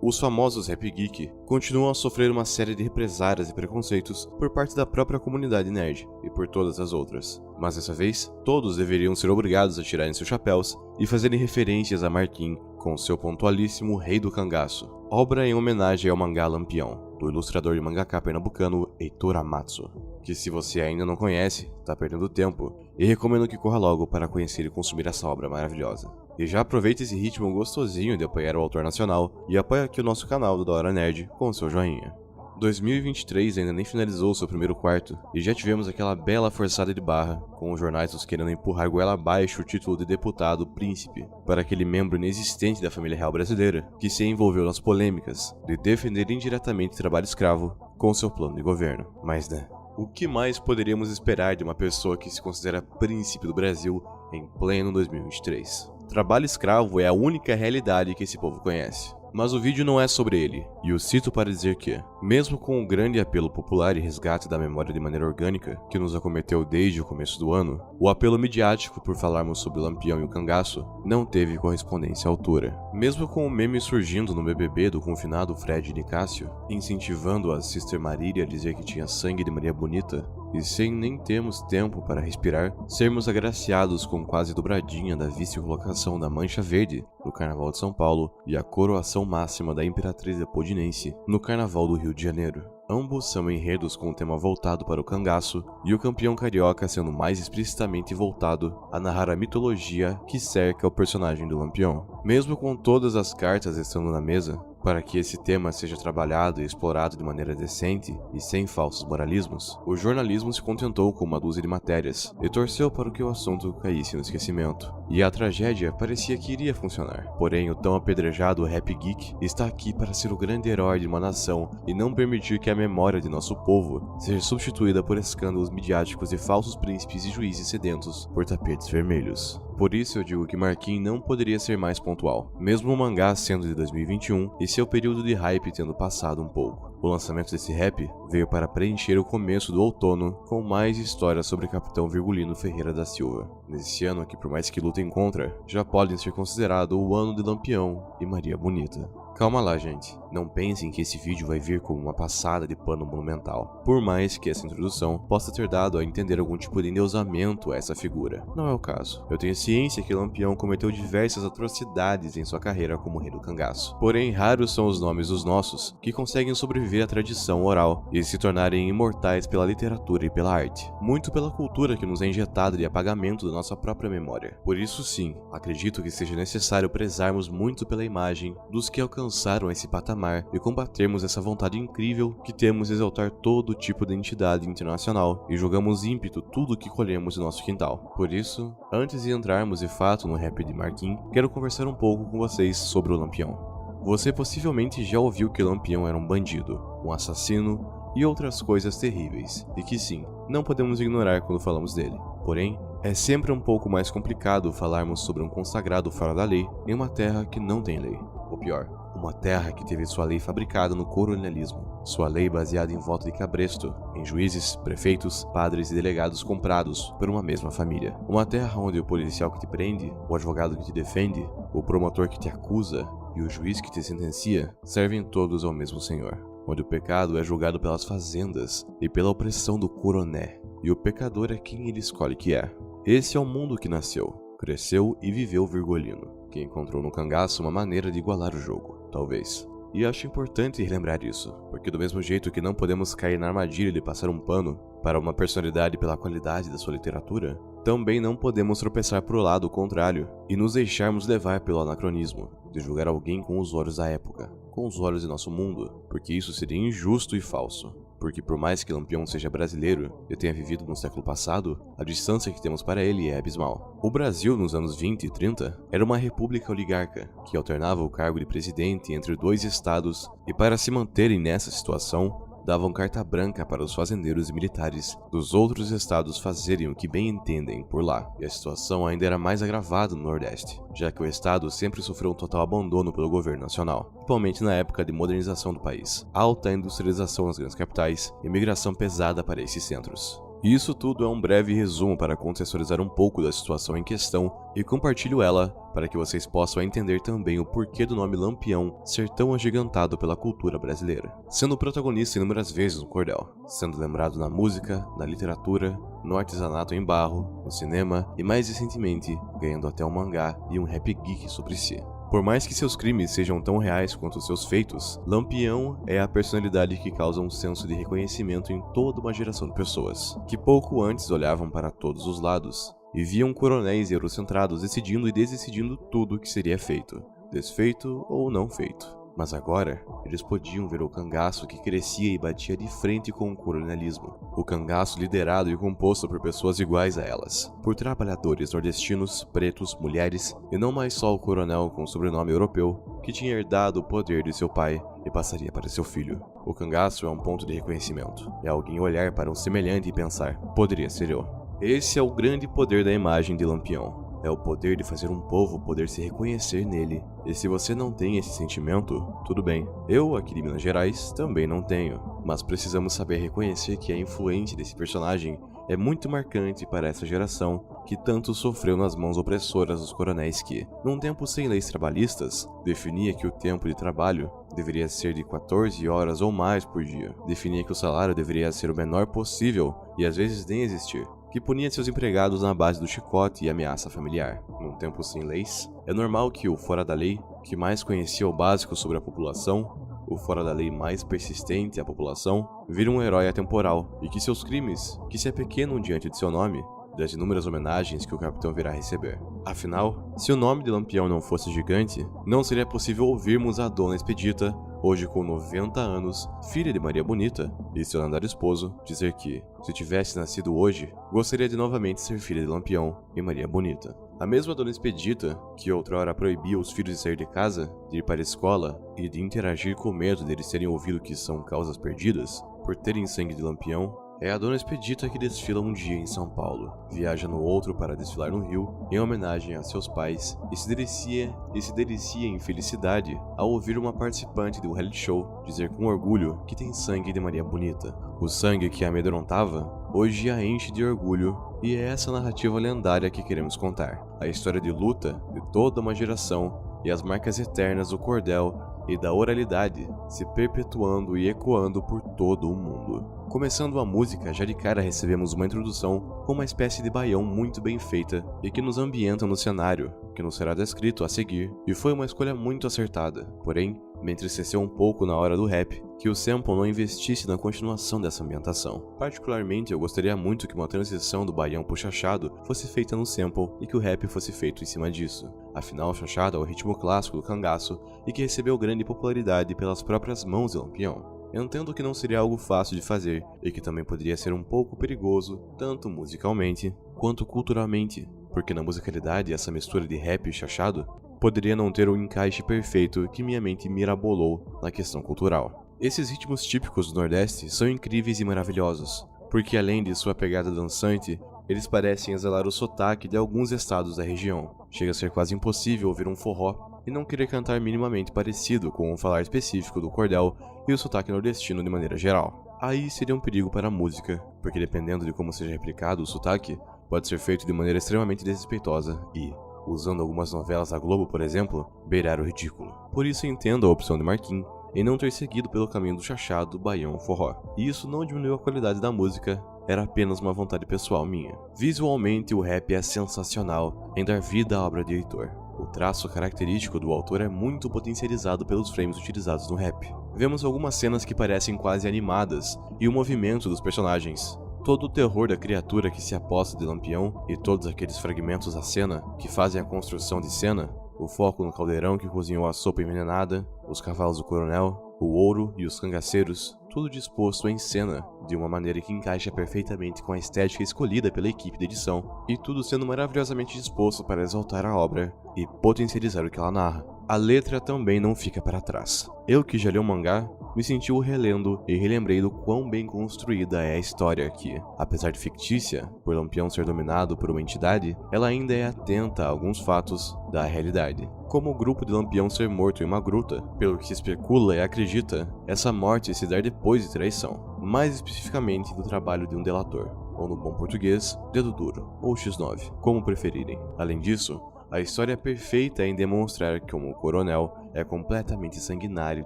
Os famosos Rap Geek continuam a sofrer uma série de represálias e preconceitos por parte da própria comunidade nerd e por todas as outras. Mas dessa vez, todos deveriam ser obrigados a tirarem seus chapéus e fazerem referências a Marquin com seu pontualíssimo Rei do Cangaço, obra em homenagem ao mangá Lampião, do ilustrador e mangaka pernambucano Heitor Amatsu, que se você ainda não conhece, tá perdendo tempo, e recomendo que corra logo para conhecer e consumir essa obra maravilhosa. E já aproveita esse ritmo gostosinho de apoiar o autor nacional e apoia aqui o nosso canal do Da Hora Nerd com seu joinha. 2023 ainda nem finalizou seu primeiro quarto, e já tivemos aquela bela forçada de barra, com os jornais nos querendo empurrar goela abaixo o título de deputado príncipe para aquele membro inexistente da família real brasileira, que se envolveu nas polêmicas de defender indiretamente trabalho escravo com seu plano de governo. Mas o que mais poderíamos esperar de uma pessoa que se considera príncipe do Brasil em pleno 2023? Trabalho escravo é a única realidade que esse povo conhece. Mas o vídeo não é sobre ele, e o cito para dizer que, mesmo com o grande apelo popular e resgate da memória de maneira orgânica que nos acometeu desde o começo do ano, o apelo midiático por falarmos sobre o Lampião e o cangaço não teve correspondência à altura. Mesmo com o meme surgindo no BBB do confinado Fred Nicásio, incentivando a Sister Marília a dizer que tinha sangue de Maria Bonita, e sem nem termos tempo para respirar, sermos agraciados com quase dobradinha da vice-colocação da Mancha Verde no Carnaval de São Paulo e a coroação máxima da Imperatriz Leopoldinense no Carnaval do Rio de Janeiro. Ambos são enredos com um tema voltado para o cangaço, e o campeão carioca sendo mais explicitamente voltado a narrar a mitologia que cerca o personagem do Lampião. Mesmo com todas as cartas estando na mesa, para que esse tema seja trabalhado e explorado de maneira decente e sem falsos moralismos, o jornalismo se contentou com uma dúzia de matérias e torceu para que o assunto caísse no esquecimento. E a tragédia parecia que iria funcionar. Porém, o tão apedrejado Rap Geek está aqui para ser o grande herói de uma nação e não permitir que a memória de nosso povo seja substituída por escândalos midiáticos de falsos príncipes e juízes sedentos por tapetes vermelhos. Por isso eu digo que Marquin não poderia ser mais pontual, mesmo o mangá sendo de 2021 e seu período de hype tendo passado um pouco. O lançamento desse rap veio para preencher o começo do outono com mais histórias sobre Capitão Virgulino Ferreira da Silva. Nesse ano que, por mais que lutem contra, já podem ser considerado o ano de Lampião e Maria Bonita. Calma lá, gente. Não pensem que esse vídeo vai vir como uma passada de pano monumental, por mais que essa introdução possa ter dado a entender algum tipo de endeusamento a essa figura. Não é o caso. Eu tenho ciência que Lampião cometeu diversas atrocidades em sua carreira como rei do cangaço. Porém, raros são os nomes dos nossos que conseguem sobreviver à tradição oral e se tornarem imortais pela literatura e pela arte, muito pela cultura que nos é injetada de apagamento da nossa própria memória. Por isso sim, acredito que seja necessário prezarmos muito pela imagem dos que alcançaram esse patamar e combatermos essa vontade incrível que temos de exaltar todo tipo de entidade internacional e jogamos ímpeto tudo que colhemos no nosso quintal. Por isso, antes de entrarmos de fato no rap de Marquin, quero conversar um pouco com vocês sobre o Lampião. Você possivelmente já ouviu que Lampião era um bandido, um assassino e outras coisas terríveis, e que sim, não podemos ignorar quando falamos dele. Porém, é sempre um pouco mais complicado falarmos sobre um consagrado fora da lei em uma terra que não tem lei. Ou pior, uma terra que teve sua lei fabricada no colonialismo, sua lei baseada em voto de cabresto, em juízes, prefeitos, padres e delegados comprados por uma mesma família. Uma terra onde o policial que te prende, o advogado que te defende, o promotor que te acusa e o juiz que te sentencia servem todos ao mesmo senhor, onde o pecado é julgado pelas fazendas e pela opressão do coroné, e o pecador é quem ele escolhe que é. Esse é o mundo que nasceu, cresceu e viveu Virgulino, que encontrou no cangaço uma maneira de igualar o jogo, talvez. E acho importante relembrar isso, porque do mesmo jeito que não podemos cair na armadilha de passar um pano para uma personalidade pela qualidade da sua literatura, também não podemos tropeçar pro lado contrário e nos deixarmos levar pelo anacronismo, de julgar alguém com os olhos da época, com os olhos de nosso mundo, porque isso seria injusto e falso. Porque por mais que Lampião seja brasileiro e tenha vivido no século passado, a distância que temos para ele é abismal. O Brasil, nos anos 20 e 30, era uma república oligarca, que alternava o cargo de presidente entre dois estados, e para se manterem nessa situação, davam carta branca para os fazendeiros e militares dos outros estados fazerem o que bem entendem por lá. E a situação ainda era mais agravada no Nordeste, já que o estado sempre sofreu um total abandono pelo governo nacional, principalmente na época de modernização do país, alta industrialização nas grandes capitais e migração pesada para esses centros. E isso tudo é um breve resumo para contextualizar um pouco da situação em questão e compartilho ela para que vocês possam entender também o porquê do nome Lampião ser tão agigantado pela cultura brasileira. Sendo protagonista inúmeras vezes no cordel, sendo lembrado na música, na literatura, no artesanato em barro, no cinema e mais recentemente ganhando até um mangá e um rap geek sobre si. Por mais que seus crimes sejam tão reais quanto seus feitos, Lampião é a personalidade que causa um senso de reconhecimento em toda uma geração de pessoas, que pouco antes olhavam para todos os lados e viam coronéis eurocentrados decidindo e desdecidindo tudo o que seria feito, desfeito ou não feito. Mas agora, eles podiam ver o cangaço que crescia e batia de frente com o coronelismo. O cangaço liderado e composto por pessoas iguais a elas, por trabalhadores nordestinos, pretos, mulheres, e não mais só o coronel com sobrenome europeu, que tinha herdado o poder de seu pai e passaria para seu filho. O cangaço é um ponto de reconhecimento. É alguém olhar para um semelhante e pensar, poderia ser eu. Esse é o grande poder da imagem de Lampião. É o poder de fazer um povo poder se reconhecer nele. E se você não tem esse sentimento, tudo bem. Eu, aqui de Minas Gerais, também não tenho. Mas precisamos saber reconhecer que a influência desse personagem é muito marcante para essa geração que tanto sofreu nas mãos opressoras dos coronéis que, num tempo sem leis trabalhistas, definia que o tempo de trabalho deveria ser de 14 horas ou mais por dia. Definia que o salário deveria ser o menor possível e às vezes nem existir. Que punia seus empregados na base do chicote e ameaça familiar. Num tempo sem leis, é normal que o fora da lei, que mais conhecia o básico sobre a população, o fora da lei mais persistente à população, vire um herói atemporal, e que seus crimes, que se apequenam diante de seu nome, das inúmeras homenagens que o capitão virá receber. Afinal, se o nome de Lampião não fosse gigante, não seria possível ouvirmos a Dona Expedita, hoje com 90 anos, filha de Maria Bonita, e seu lendário esposo, dizer que, se tivesse nascido hoje, gostaria de novamente ser filha de Lampião e Maria Bonita. A mesma Dona Expedita, que outrora proibia os filhos de sair de casa, de ir para a escola e de interagir com medo deles terem ouvido que são causas perdidas, por terem sangue de Lampião, é a Dona Expedita que desfila um dia em São Paulo, viaja no outro para desfilar no Rio, em homenagem a seus pais, e se delicia em felicidade ao ouvir uma participante do reality show dizer com orgulho que tem sangue de Maria Bonita. O sangue que a amedrontava, hoje a enche de orgulho, e é essa narrativa lendária que queremos contar. A história de luta de toda uma geração e as marcas eternas do cordel e da oralidade se perpetuando e ecoando por todo o mundo. Começando a música, já de cara recebemos uma introdução com uma espécie de baião muito bem feita e que nos ambienta no cenário, que nos será descrito a seguir, e foi uma escolha muito acertada. Porém, me entristeceu um pouco na hora do rap que o sample não investisse na continuação dessa ambientação. Particularmente, eu gostaria muito que uma transição do baião pro chachado fosse feita no sample e que o rap fosse feito em cima disso. Afinal, o chachado é o ritmo clássico do cangaço e que recebeu grande popularidade pelas próprias mãos de Lampião. Eu entendo que não seria algo fácil de fazer e que também poderia ser um pouco perigoso, tanto musicalmente quanto culturalmente, porque na musicalidade essa mistura de rap e chachado poderia não ter o encaixe perfeito que minha mente mirabolou na questão cultural. Esses ritmos típicos do Nordeste são incríveis e maravilhosos, porque além de sua pegada dançante, eles parecem exalar o sotaque de alguns estados da região. Chega a ser quase impossível ouvir um forró e não querer cantar minimamente parecido com o falar específico do cordel e o sotaque nordestino de maneira geral. Aí seria um perigo para a música, porque dependendo de como seja replicado o sotaque, pode ser feito de maneira extremamente desrespeitosa e, usando algumas novelas da Globo, por exemplo, beirar o ridículo. Por isso entendo a opção de Marquinhos em não ter seguido pelo caminho do chachado, baião ou forró. E isso não diminuiu a qualidade da música, era apenas uma vontade pessoal minha. Visualmente, o rap é sensacional em dar vida à obra de Heitor. O traço característico do autor é muito potencializado pelos frames utilizados no rap. Vemos algumas cenas que parecem quase animadas e o movimento dos personagens. Todo o terror da criatura que se aposta de Lampião e todos aqueles fragmentos da cena que fazem a construção de cena, o foco no caldeirão que cozinhou a sopa envenenada, os cavalos do coronel, o ouro e os cangaceiros, tudo disposto em cena de uma maneira que encaixa perfeitamente com a estética escolhida pela equipe de edição, e tudo sendo maravilhosamente disposto para exaltar a obra e potencializar o que ela narra. A letra também não fica para trás. Eu que já li o mangá, me senti relendo e relembrei do quão bem construída é a história que, apesar de fictícia, por Lampião ser dominado por uma entidade, ela ainda é atenta a alguns fatos da realidade. Como o grupo de Lampião ser morto em uma gruta, pelo que se especula e acredita, essa morte se dar depois de traição, mais especificamente do trabalho de um delator. ou no bom português, dedo duro, ou X9, como preferirem. Além disso, a história é perfeita em demonstrar como o coronel é completamente sanguinário e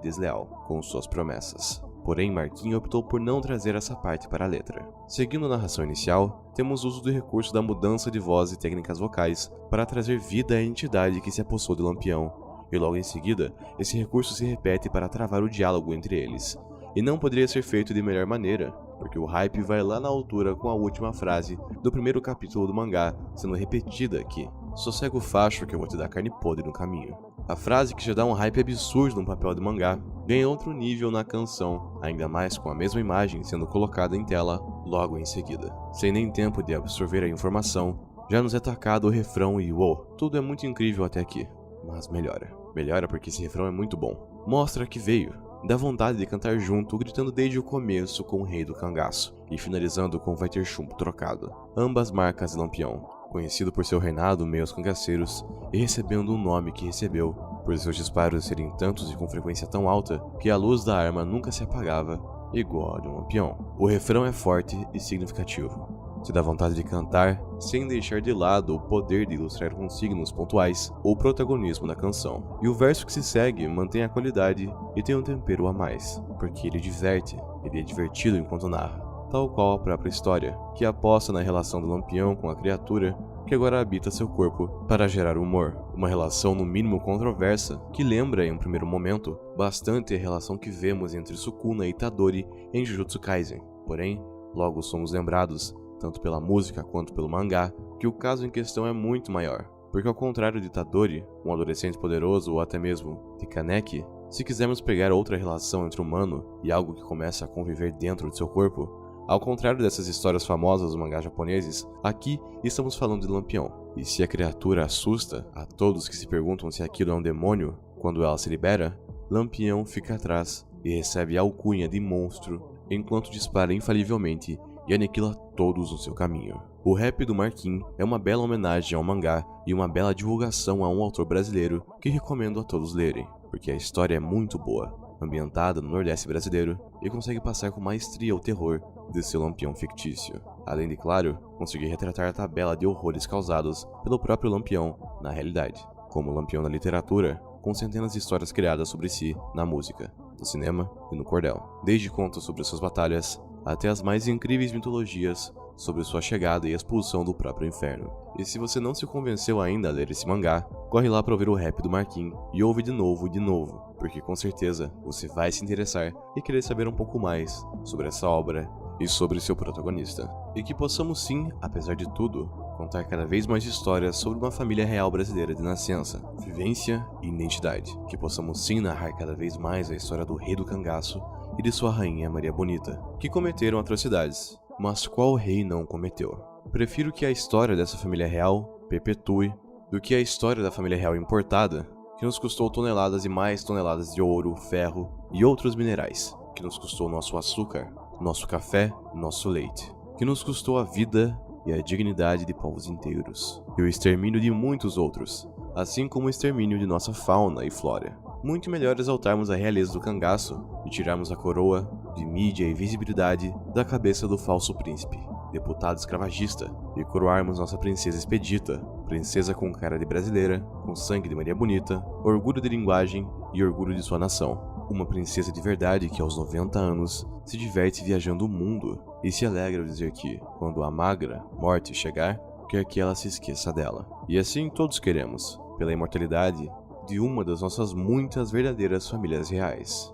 desleal com suas promessas. Porém, Marquinhos optou por não trazer essa parte para a letra. Seguindo a narração inicial, temos o uso do recurso da mudança de voz e técnicas vocais para trazer vida à entidade que se apossou de Lampião, e logo em seguida, esse recurso se repete para travar o diálogo entre eles. E não poderia ser feito de melhor maneira, porque o hype vai lá na altura com a última frase do primeiro capítulo do mangá sendo repetida aqui. Sossega o facho que eu vou te dar carne podre no caminho. A frase que já dá um hype absurdo no papel do mangá ganha outro nível na canção, ainda mais com a mesma imagem sendo colocada em tela logo em seguida. Sem nem tempo de absorver a informação, já nos é tacado o refrão e uou, tudo é muito incrível até aqui. Mas melhora. Melhora porque esse refrão é muito bom. Mostra que veio. Dá vontade de cantar junto, gritando desde o começo com o Rei do Cangaço, e finalizando com Vai Ter Chumbo Trocado. Ambas marcas de Lampião, conhecido por seu reinado meio aos cangaceiros, e recebendo o nome que recebeu, por seus disparos serem tantos e com frequência tão alta, que a luz da arma nunca se apagava, igual a de um lampião. O refrão é forte e significativo. Te dá vontade de cantar, sem deixar de lado o poder de ilustrar com signos pontuais o protagonismo da canção. E o verso que se segue mantém a qualidade e tem um tempero a mais, porque ele diverte, ele é divertido enquanto narra, tal qual a própria história, que aposta na relação do Lampião com a criatura que agora habita seu corpo para gerar humor, uma relação no mínimo controversa que lembra, em um primeiro momento, bastante a relação que vemos entre Sukuna e Itadori em Jujutsu Kaisen. Porém, logo somos lembrados, tanto pela música quanto pelo mangá, que o caso em questão é muito maior, porque ao contrário de Itadori, um adolescente poderoso ou até mesmo de Kaneki, se quisermos pegar outra relação entre humano e algo que começa a conviver dentro de seu corpo, ao contrário dessas histórias famosas dos mangás japoneses, aqui estamos falando de Lampião. E se a criatura assusta a todos que se perguntam se aquilo é um demônio, quando ela se libera, Lampião fica atrás e recebe a alcunha de monstro, enquanto dispara infalivelmente e aniquila todos no seu caminho. O rap do Marquinhos é uma bela homenagem ao mangá e uma bela divulgação a um autor brasileiro que recomendo a todos lerem, porque a história é muito boa, ambientada no Nordeste brasileiro e consegue passar com maestria o terror de seu Lampião fictício. Além de, claro, conseguir retratar a tabela de horrores causados pelo próprio Lampião na realidade, como o Lampião na literatura, com centenas de histórias criadas sobre si na música, no cinema e no cordel, desde contos sobre suas batalhas até as mais incríveis mitologias sobre sua chegada e expulsão do próprio inferno. E se você não se convenceu ainda a ler esse mangá, corre lá para ouvir o rap do Marquinhos e ouve de novo, porque com certeza você vai se interessar e querer saber um pouco mais sobre essa obra e sobre seu protagonista. E que possamos sim, apesar de tudo, contar cada vez mais histórias sobre uma família real brasileira de nascença, vivência e identidade. Que possamos sim narrar cada vez mais a história do Rei do Cangaço e de sua rainha Maria Bonita, que cometeram atrocidades, mas qual rei não cometeu? Prefiro que a história dessa família real perpetue do que a história da família real importada, que nos custou toneladas e mais toneladas de ouro, ferro e outros minerais, que nos custou nosso açúcar, nosso café, nosso leite, que nos custou a vida e a dignidade de povos inteiros, e o extermínio de muitos outros, assim como o extermínio de nossa fauna e flora. Muito melhor exaltarmos a realeza do cangaço e tirarmos a coroa de mídia e visibilidade da cabeça do falso príncipe, deputado escravagista, e coroarmos nossa princesa expedita, princesa com cara de brasileira, com sangue de Maria Bonita, orgulho de linguagem e orgulho de sua nação. Uma princesa de verdade que aos 90 anos se diverte viajando o mundo e se alegra ao dizer que, quando a magra morte chegar, quer que ela se esqueça dela. E assim todos queremos, pela imortalidade de uma das nossas muitas verdadeiras famílias reais.